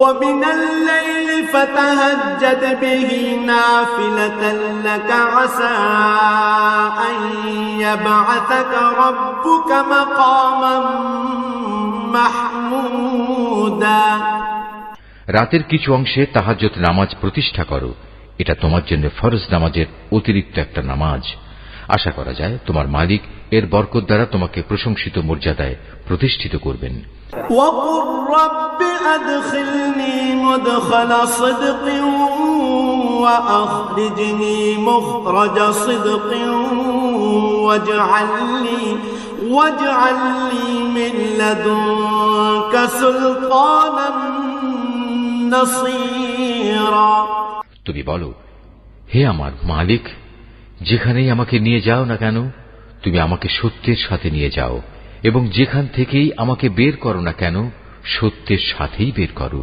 ومن الليل فتهجد به نافلة لك عسى أن يبعثك ربك مقاما محمودا। রাতের কিছু অংশে তাহাজ্জুদ নামাজ প্রতিষ্ঠা করো, এটা তোমার জন্য ফরজ নামাজের অতিরিক্ত একটা নামাজ। আশা করা যায় তোমার মালিক এর বরকত দ্বারা তোমাকে প্রশংসিত মর্যাদায় প্রতিষ্ঠিত করবেন। وقل رب أدخلني مدخل صدق وأخرجني مخرج صدق واجعل لي من لدنك سلطانا نصيرا। তুমি বলো, হে আমার মালিক, যেখানেই আমাকে নিয়ে যাও না কেন তুমি আমাকে সত্যের সাথে নিয়ে যাও, এবং যেখান থেকেই আমাকে বের করো না কেন সত্যের সাথেই বের করো।